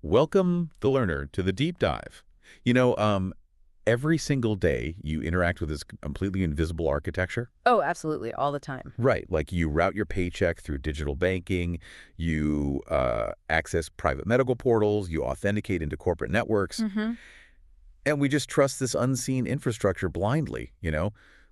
Welcome the learner to the deep dive. Every single day you interact with this completely invisible architecture. Oh, absolutely, all the time. Right, like you route your paycheck through digital banking, you access private medical portals, you authenticate into corporate networks, Mm-hmm. and we just trust this unseen infrastructure blindly.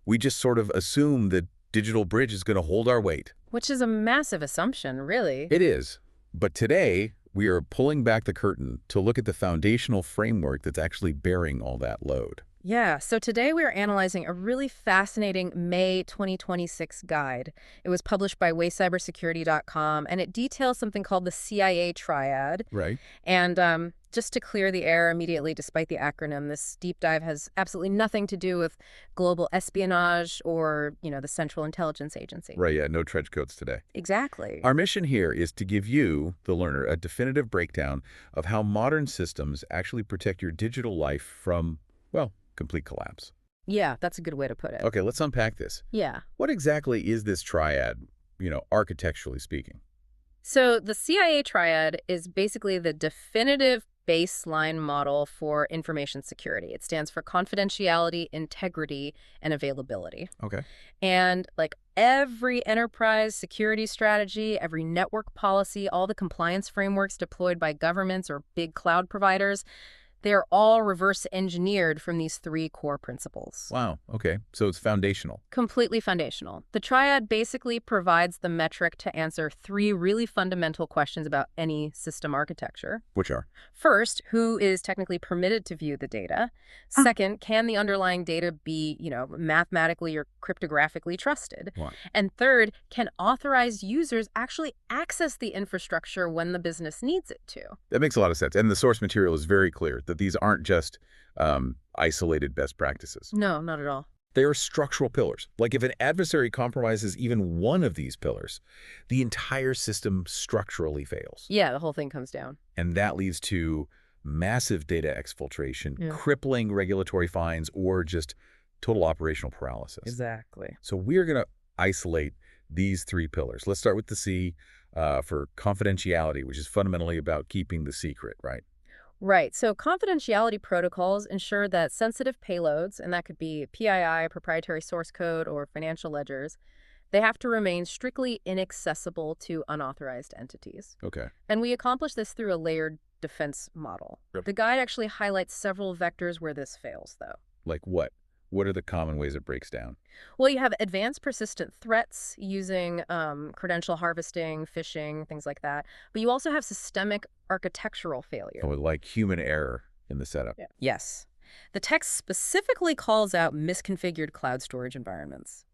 We just sort of assume that digital bridge is going to hold our weight. Which is a massive assumption, really. It is. But today, we are pulling back the curtain to look at the foundational framework that's actually bearing all that load. Yeah, so today we are analyzing a really fascinating May 2026 guide. It was published by Cybersecurity.com, and it details something called the CIA Triad. Right. And just to clear the air immediately, despite the acronym, this deep dive has absolutely nothing to do with global espionage or, the Central Intelligence Agency. Right, yeah, no trench coats today. Exactly. Our mission here is to give you, the learner, a definitive breakdown of how modern systems actually protect your digital life from, well, complete collapse. Yeah, that's a good way to put it. Okay, let's unpack this. Yeah. What exactly is this triad, architecturally speaking? So the CIA Triad is basically the definitive baseline model for information security. It stands for confidentiality, integrity, and availability. Okay. And like every enterprise security strategy, every network policy, all the compliance frameworks deployed by governments or big cloud providers, they're all reverse engineered from these three core principles. Wow, okay. So it's foundational. Completely foundational. The triad basically provides the metric to answer three really fundamental questions about any system architecture. Which are? First, who is technically permitted to view the data? Second, can the underlying data be, mathematically or cryptographically trusted? What? And third, can authorized users actually access the infrastructure when the business needs it to? That makes a lot of sense. And the source material is very clear that these aren't just isolated best practices. No, not at all. They are structural pillars. Like if an adversary compromises even one of these pillars, the entire system structurally fails. Yeah, the whole thing comes down. And that leads to massive data exfiltration, Yeah. crippling regulatory fines, or just total operational paralysis. Exactly. So we're going to isolate these three pillars. Let's start with the C for confidentiality, which is fundamentally about keeping the secret, right? Right. So confidentiality protocols ensure that sensitive payloads, and that could be PII, proprietary source code, or financial ledgers, they have to remain strictly inaccessible to unauthorized entities. Okay. And we accomplish this through a layered defense model. Yep. The guide actually highlights several vectors where this fails, though. Like what? What are the common ways it breaks down? Well, you have advanced persistent threats using credential harvesting, phishing, things like that. But you also have systemic architectural failure. Oh, like human error in the setup. Yeah. Yes. The text specifically calls out misconfigured cloud storage environments.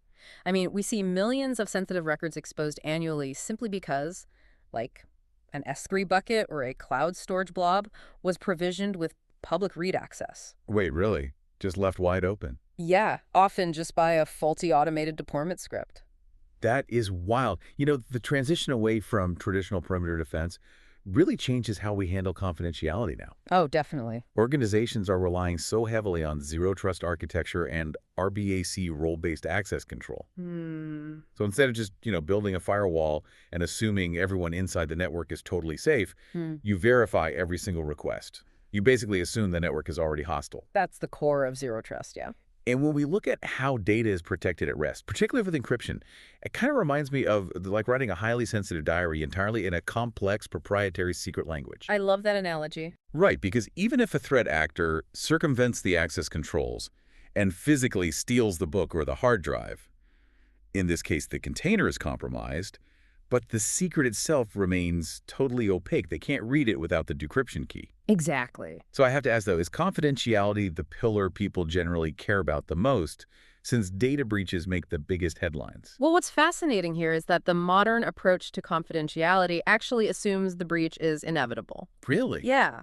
I mean, we see millions of sensitive records exposed annually simply because, like, an S3 bucket or a cloud storage blob was provisioned with public read access. Wait, really? Just left wide open? Yeah, often just by a faulty automated deployment script. That is wild. The transition away from traditional perimeter defense really changes how we handle confidentiality now. Oh, definitely. Organizations are relying so heavily on zero trust architecture and RBAC role-based access control. So instead of just, building a firewall and assuming everyone inside the network is totally safe, you verify every single request. You basically assume the network is already hostile. That's the core of zero trust, yeah. And when we look at how data is protected at rest, particularly with encryption, it kind of reminds me of like writing a highly sensitive diary entirely in a complex proprietary secret language. I love that analogy. Right, because even if a threat actor circumvents the access controls and physically steals the book or the hard drive, in this case the container is compromised, but the secret itself remains totally opaque. They can't read it without the decryption key. Exactly. So I have to ask, though, is confidentiality the pillar people generally care about the most, since data breaches make the biggest headlines? Well, what's fascinating here is that the modern approach to confidentiality actually assumes the breach is inevitable. Really? Yeah.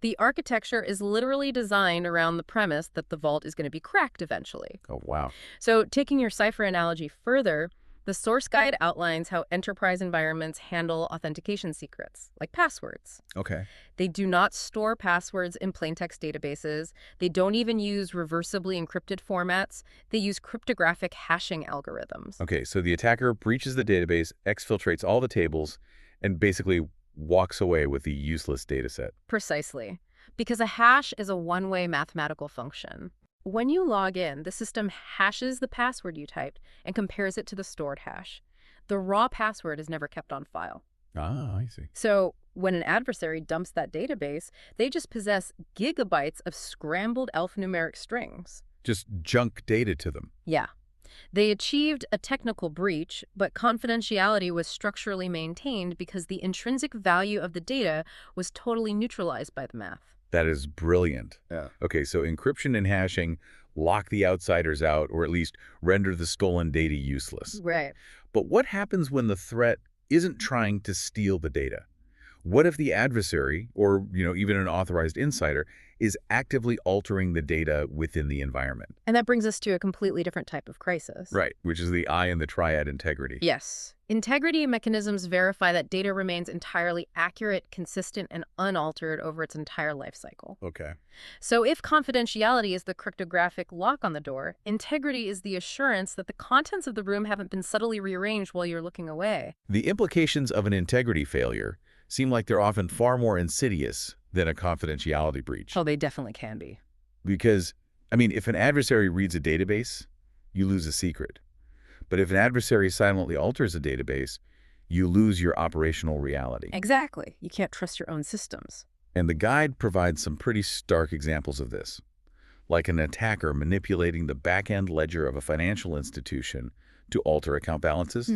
The architecture is literally designed around the premise that the vault is going to be cracked eventually. Oh, wow. So taking your cipher analogy further, the source guide outlines how enterprise environments handle authentication secrets, like passwords. Okay. They do not store passwords in plaintext databases. They don't even use reversibly encrypted formats. They use cryptographic hashing algorithms. Okay, so the attacker breaches the database, exfiltrates all the tables, and basically walks away with the useless data set. Precisely. Because a hash is a one-way mathematical function. When you log in, the system hashes the password you typed and compares it to the stored hash. The raw password is never kept on file. Ah, I see. So when an adversary dumps that database, they just possess gigabytes of scrambled alphanumeric strings. Just junk data to them. Yeah. They achieved a technical breach, but confidentiality was structurally maintained because the intrinsic value of the data was totally neutralized by the math. That is brilliant. Yeah. Okay, so encryption and hashing lock the outsiders out, or at least render the stolen data useless. Right. But what happens when the threat isn't trying to steal the data? What if the adversary, or even an authorized insider, is actively altering the data within the environment? And that brings us to a completely different type of crisis. Right, which is the I in the triad integrity. Yes. Integrity mechanisms verify that data remains entirely accurate, consistent, and unaltered over its entire life cycle. Okay. So if confidentiality is the cryptographic lock on the door, integrity is the assurance that the contents of the room haven't been subtly rearranged while you're looking away. The implications of an integrity failure seem like they're often far more insidious than a confidentiality breach. Oh, they definitely can be. Because, if an adversary reads a database, you lose a secret. But if an adversary silently alters a database, you lose your operational reality. Exactly. You can't trust your own systems. And the guide provides some pretty stark examples of this, like an attacker manipulating the back-end ledger of a financial institution to alter account balances,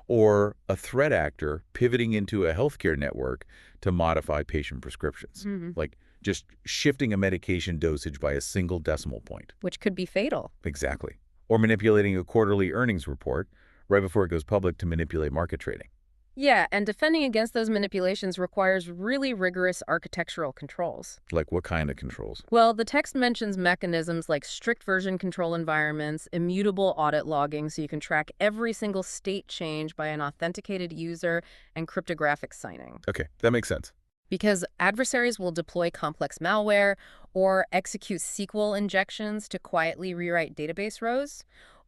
or a threat actor pivoting into a healthcare network to modify patient prescriptions, like just shifting a medication dosage by a single decimal point. Which could be fatal. Exactly. Or manipulating a quarterly earnings report right before it goes public to manipulate market trading. Yeah, and defending against those manipulations requires really rigorous architectural controls. Like what kind of controls? Well, the text mentions mechanisms like strict version control environments, immutable audit logging so you can track every single state change by an authenticated user, and cryptographic signing. Okay, that makes sense. Because adversaries will deploy complex malware or execute SQL injections to quietly rewrite database rows,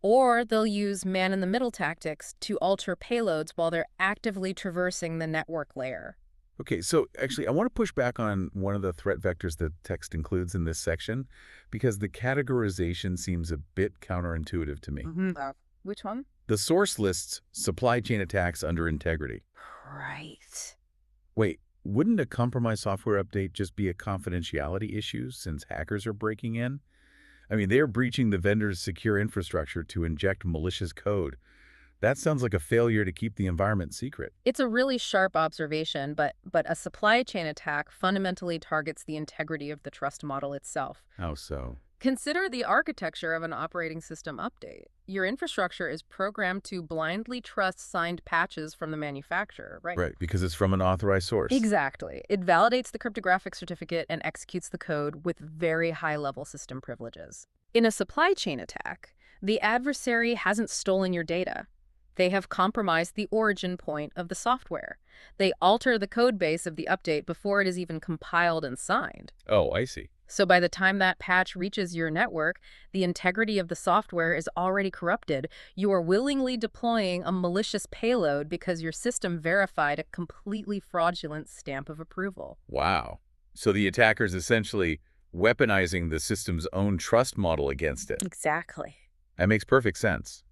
or they'll use man-in-the-middle tactics to alter payloads while they're actively traversing the network layer. Okay, so actually, I want to push back on one of the threat vectors the text includes in this section, because the categorization seems a bit counterintuitive to me. Which one? The source lists supply chain attacks under integrity. Right. Wait, wouldn't a compromised software update just be a confidentiality issue since hackers are breaking in? They're breaching the vendor's secure infrastructure to inject malicious code. That sounds like a failure to keep the environment secret. It's a really sharp observation, but a supply chain attack fundamentally targets the integrity of the trust model itself. How so? Consider the architecture of an operating system update. Your infrastructure is programmed to blindly trust signed patches from the manufacturer, right? Right, because it's from an authorized source. Exactly. It validates the cryptographic certificate and executes the code with very high-level system privileges. In a supply chain attack, the adversary hasn't stolen your data. They have compromised the origin point of the software. They alter the code base of the update before it is even compiled and signed. Oh, I see. So by the time that patch reaches your network, the integrity of the software is already corrupted. You are willingly deploying a malicious payload because your system verified a completely fraudulent stamp of approval. Wow. So the attacker's essentially weaponizing the system's own trust model against it. Exactly. That makes perfect sense.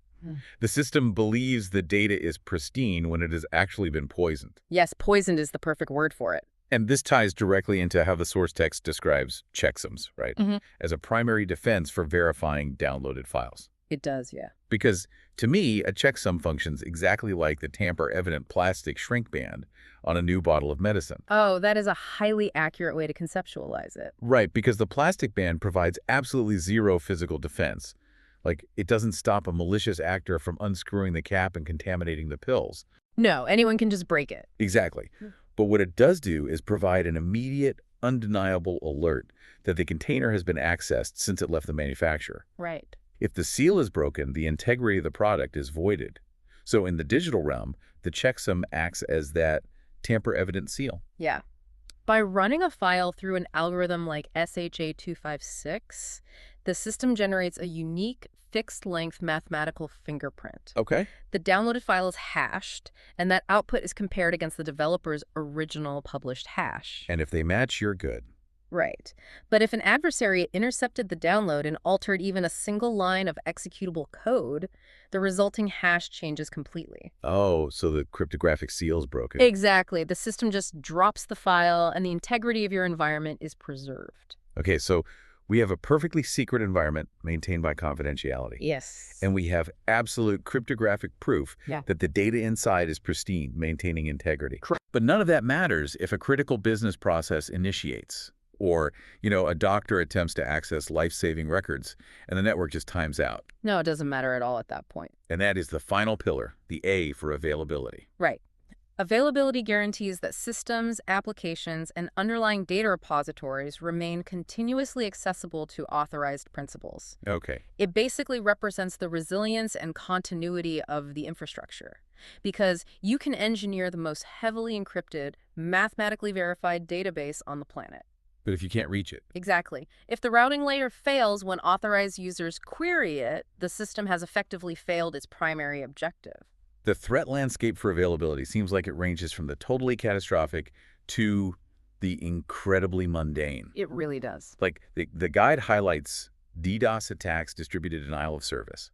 The system believes the data is pristine when it has actually been poisoned. Yes, poisoned is the perfect word for it. And this ties directly into how the source text describes checksums, right? As a primary defense for verifying downloaded files. It does, yeah. Because to me, a checksum functions exactly like the tamper-evident plastic shrink band on a new bottle of medicine. Oh, that is a highly accurate way to conceptualize it. Right, because the plastic band provides absolutely zero physical defense. Like, it doesn't stop a malicious actor from unscrewing the cap and contaminating the pills. No, anyone can just break it. Exactly. But what it does do is provide an immediate, undeniable alert that the container has been accessed since it left the manufacturer. Right. If the seal is broken, the integrity of the product is voided. So in the digital realm, the checksum acts as that tamper-evident seal. Yeah. By running a file through an algorithm like SHA-256, the system generates a unique, fixed-length mathematical fingerprint. Okay. The downloaded file is hashed, and that output is compared against the developer's original published hash. And if they match, you're good. Right. But if an adversary intercepted the download and altered even a single line of executable code, the resulting hash changes completely. Oh, so the cryptographic seal is broken. Exactly. The system just drops the file, and the integrity of your environment is preserved. Okay, so we have a perfectly secret environment maintained by confidentiality. Yes. And we have absolute cryptographic proof Yeah. that the data inside is pristine, maintaining integrity. Correct. But none of that matters if a critical business process initiates, or, a doctor attempts to access life-saving records, and the network just times out. No, it doesn't matter at all at that point. And that is the final pillar, the A for availability. Right. Availability guarantees that systems, applications, and underlying data repositories remain continuously accessible to authorized principals. Okay. It basically represents the resilience and continuity of the infrastructure, because you can engineer the most heavily encrypted, mathematically verified database on the planet. But if you can't reach it? Exactly. If the routing layer fails when authorized users query it, the system has effectively failed its primary objective. The threat landscape for availability seems like it ranges from the totally catastrophic to the incredibly mundane. It really does. Like, the guide highlights DDoS attacks, distributed denial of service.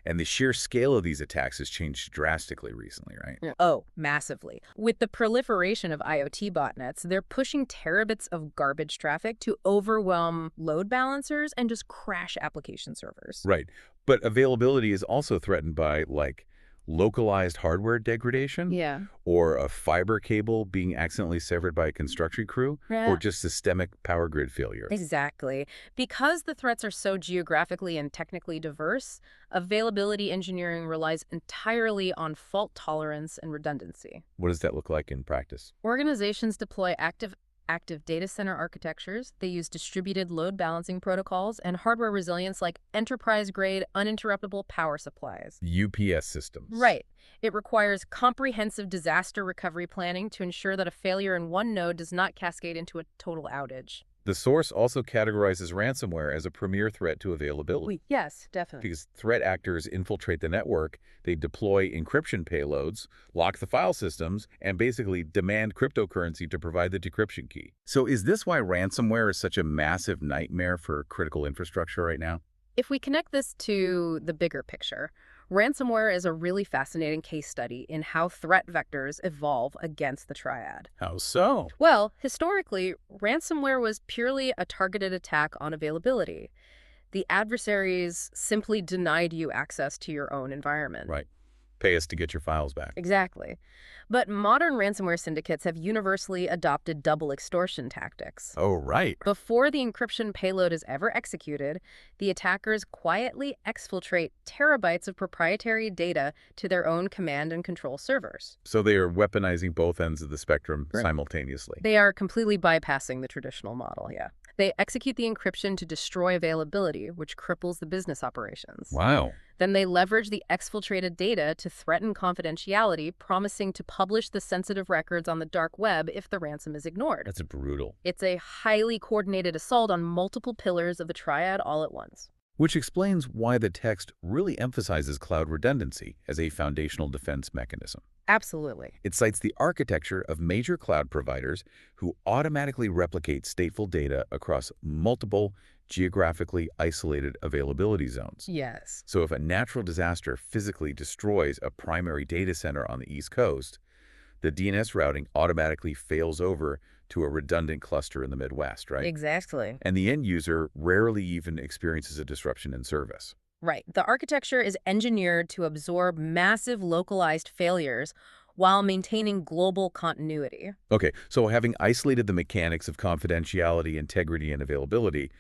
And the sheer scale of these attacks has changed drastically recently, right? Yeah. Oh, massively. With the proliferation of IoT botnets, they're pushing terabits of garbage traffic to overwhelm load balancers and just crash application servers. Right. But availability is also threatened by, like, localized hardware degradation, Yeah. or a fiber cable being accidentally severed by a construction crew, Yeah. or just systemic power grid failure. Exactly. Because the threats are so geographically and technically diverse, availability engineering relies entirely on fault tolerance and redundancy. What does that look like in practice? Organizations deploy active data center architectures. They use distributed load balancing protocols and hardware resilience like enterprise-grade uninterruptible power supplies. UPS systems. Right. It requires comprehensive disaster recovery planning to ensure that a failure in one node does not cascade into a total outage. The source also categorizes ransomware as a premier threat to availability. Yes, definitely. Because threat actors infiltrate the network, they deploy encryption payloads, lock the file systems, and basically demand cryptocurrency to provide the decryption key. So is this why ransomware is such a massive nightmare for critical infrastructure right now? If we connect this to the bigger picture, ransomware is a really fascinating case study in how threat vectors evolve against the triad. How so? Well, historically, ransomware was purely a targeted attack on availability. The adversaries simply denied you access to your own environment. Right. Pay us to get your files back. Exactly. But modern ransomware syndicates have universally adopted double extortion tactics. Oh, right. Before the encryption payload is ever executed, the attackers quietly exfiltrate terabytes of proprietary data to their own command and control servers. So they are weaponizing both ends of the spectrum Right. simultaneously. They are completely bypassing the traditional model, yeah. They execute the encryption to destroy availability, which cripples the business operations. Wow. Then they leverage the exfiltrated data to threaten confidentiality, promising to publish the sensitive records on the dark web if the ransom is ignored. That's brutal. It's a highly coordinated assault on multiple pillars of the triad all at once. Which explains why the text really emphasizes cloud redundancy as a foundational defense mechanism. Absolutely. It cites the architecture of major cloud providers who automatically replicate stateful data across multiple geographically isolated availability zones. Yes. So if a natural disaster physically destroys a primary data center on the East Coast, the DNS routing automatically fails over to a redundant cluster in the Midwest, right? Exactly. And the end user rarely even experiences a disruption in service. Right. The architecture is engineered to absorb massive localized failures while maintaining global continuity. Okay, so having isolated the mechanics of confidentiality, integrity, and availability,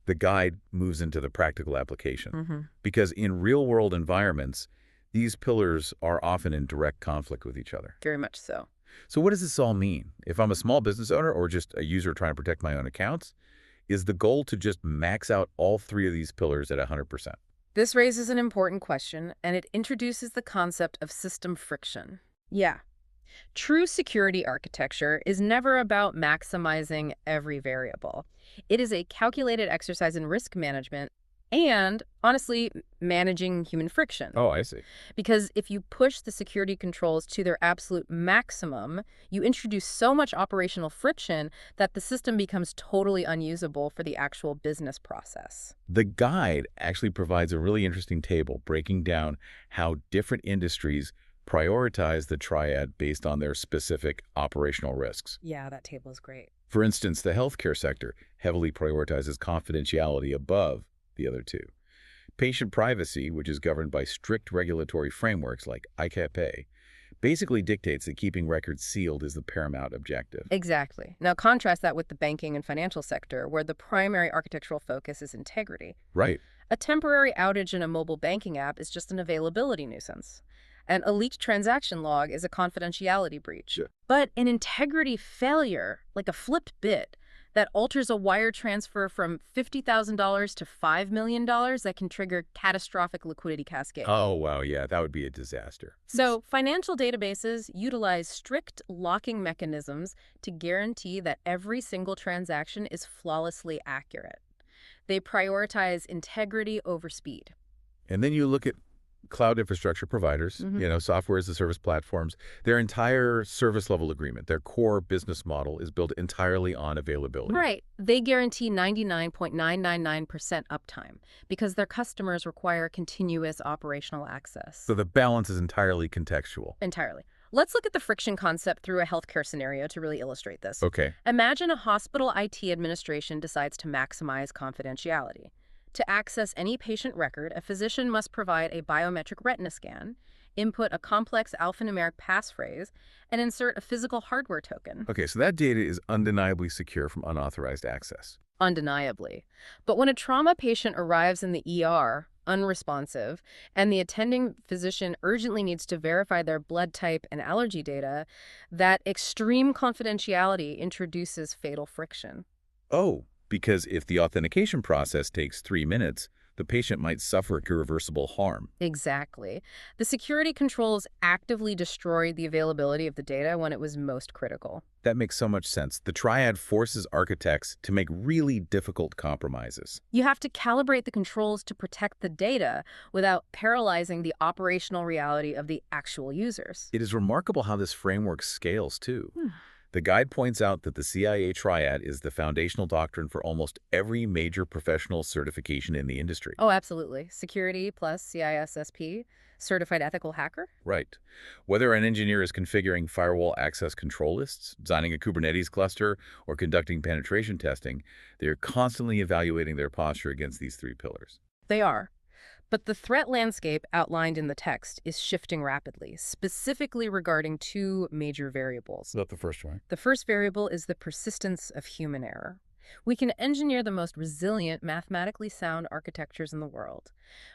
the guide moves into the practical application. Because in real-world environments, these pillars are often in direct conflict with each other. Very much so. So what does this all mean? If I'm a small business owner or just a user trying to protect my own accounts, is the goal to just max out all three of these pillars at 100%? This raises an important question, and it introduces the concept of system friction. Yeah. True security architecture is never about maximizing every variable. It is a calculated exercise in risk management And, honestly, managing human friction. Oh, I see. Because if you push the security controls to their absolute maximum, you introduce so much operational friction that the system becomes totally unusable for the actual business process. The guide actually provides a really interesting table breaking down how different industries prioritize the triad based on their specific operational risks. Yeah, that table is great. For instance, the healthcare sector heavily prioritizes confidentiality above the other two. Patient privacy, which is governed by strict regulatory frameworks like ICAPA, basically dictates that keeping records sealed is the paramount objective. Exactly. Now contrast that with the banking and financial sector, where the primary architectural focus is integrity. Right. A temporary outage in a mobile banking app is just an availability nuisance. And a leaked transaction log is a confidentiality breach. Yeah. But an integrity failure, like a flipped bit, that alters a wire transfer from $50,000 to $5 million, that can trigger catastrophic liquidity cascade. Oh, wow, yeah, that would be a disaster. So, financial databases utilize strict locking mechanisms to guarantee that every single transaction is flawlessly accurate. They prioritize integrity over speed. And then you look at cloud infrastructure providers, software as a service platforms, their entire service level agreement, their core business model is built entirely on availability. Right. They guarantee 99.999% uptime because their customers require continuous operational access. So the balance is entirely contextual. Entirely. Let's look at the friction concept through a healthcare scenario to really illustrate this. Okay. Imagine a hospital IT administration decides to maximize confidentiality. To access any patient record, a physician must provide a biometric retina scan, input a complex alphanumeric passphrase, and insert a physical hardware token. Okay, so that data is undeniably secure from unauthorized access. Undeniably. But when a trauma patient arrives in the ER, unresponsive, and the attending physician urgently needs to verify their blood type and allergy data, that extreme confidentiality introduces fatal friction. Oh, because if the authentication process takes 3 minutes, the patient might suffer irreversible harm. Exactly. The security controls actively destroyed the availability of the data when it was most critical. That makes so much sense. The triad forces architects to make really difficult compromises. You have to calibrate the controls to protect the data without paralyzing the operational reality of the actual users. It is remarkable how this framework scales, too. The guide points out that the CIA Triad is the foundational doctrine for almost every major professional certification in the industry. Oh, absolutely. Security plus CISSP, certified ethical hacker? Right. Whether an engineer is configuring firewall access control lists, designing a Kubernetes cluster, or conducting penetration testing, they are constantly evaluating their posture against these 3 pillars. They are. But the threat landscape outlined in the text is shifting rapidly, specifically regarding 2 major variables. That's the first one. The first variable is the persistence of human error. We can engineer the most resilient, mathematically sound architectures in the world,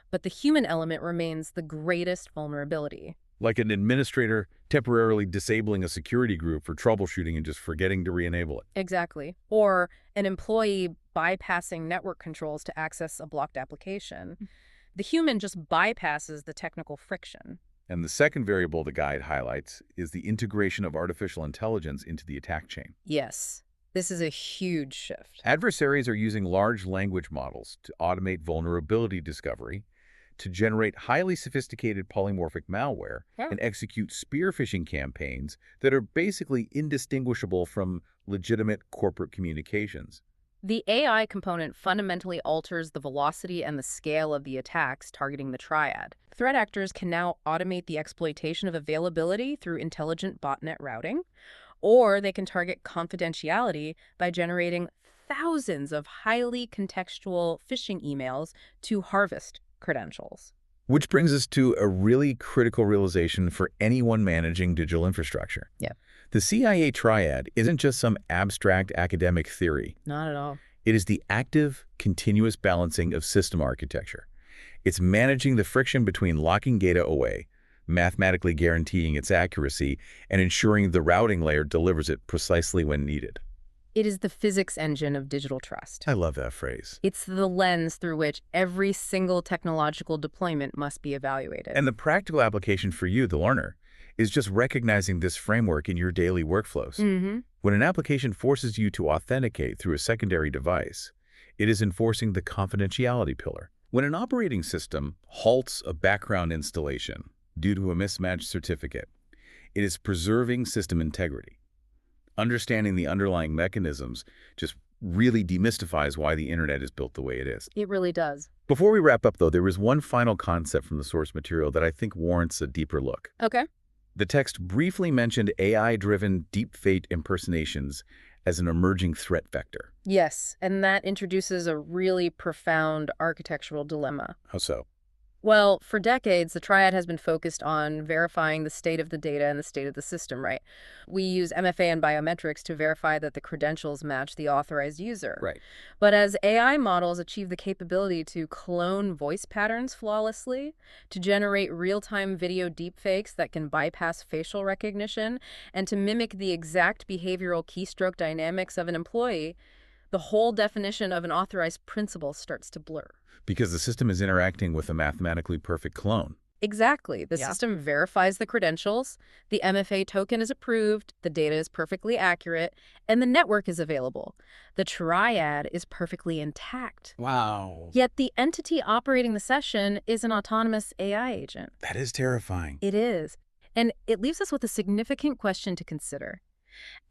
but the human element remains the greatest vulnerability. Like an administrator temporarily disabling a security group for troubleshooting and just forgetting to re-enable it. Exactly. Or an employee bypassing network controls to access a blocked application. The human just bypasses the technical friction. And the second variable the guide highlights is the integration of artificial intelligence into the attack chain. Yes, this is a huge shift. Adversaries are using large language models to automate vulnerability discovery, to generate highly sophisticated polymorphic malware, and execute spear phishing campaigns that are basically indistinguishable from legitimate corporate communications. The AI component fundamentally alters the velocity and the scale of the attacks targeting the triad. Threat actors can now automate the exploitation of availability through intelligent botnet routing, or they can target confidentiality by generating thousands of highly contextual phishing emails to harvest credentials. Which brings us to a really critical realization for anyone managing digital infrastructure. Yeah. The CIA Triad isn't just some abstract academic theory. Not at all. It is the active, continuous balancing of system architecture. It's managing the friction between locking data away, mathematically guaranteeing its accuracy, and ensuring the routing layer delivers it precisely when needed. It is the physics engine of digital trust. I love that phrase. It's the lens through which every single technological deployment must be evaluated. And the practical application for you, the learner, is just recognizing this framework in your daily workflows. When an application forces you to authenticate through a secondary device, it is enforcing the confidentiality pillar. When an operating system halts a background installation due to a mismatched certificate, it is preserving system integrity. Understanding the underlying mechanisms just really demystifies why the internet is built the way it is. It really does. Before we wrap up, though, there is one final concept from the source material that I think warrants a deeper look. Okay. The text briefly mentioned AI-driven deepfake impersonations as an emerging threat vector. Yes, and that introduces a really profound architectural dilemma. How so? Well, for decades, the Triad has been focused on verifying the state of the data and the state of the system, right? We use MFA and biometrics to verify that the credentials match the authorized user. Right. But as AI models achieve the capability to clone voice patterns flawlessly, to generate real-time video deepfakes that can bypass facial recognition, and to mimic the exact behavioral keystroke dynamics of an employee, the whole definition of an authorized principal starts to blur. Because the system is interacting with a mathematically perfect clone. Exactly. The Yeah. system verifies the credentials, the MFA token is approved, the data is perfectly accurate, and the network is available. The triad is perfectly intact. Wow. Yet the entity operating the session is an autonomous AI agent. That is terrifying. It is. And it leaves us with a significant question to consider.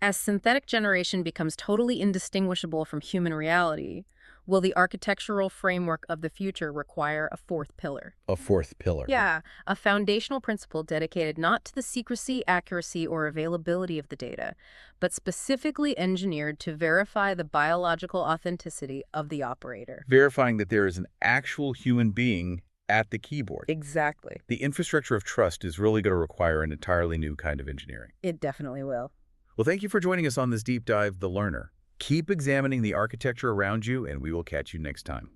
As synthetic generation becomes totally indistinguishable from human reality, will the architectural framework of the future require a fourth pillar? A fourth pillar. Yeah, a foundational principle dedicated not to the secrecy, accuracy, or availability of the data, but specifically engineered to verify the biological authenticity of the operator. Verifying that there is an actual human being at the keyboard. Exactly. The infrastructure of trust is really going to require an entirely new kind of engineering. It definitely will. Well, thank you for joining us on this deep dive, The Learner. Keep examining the architecture around you, and we will catch you next time.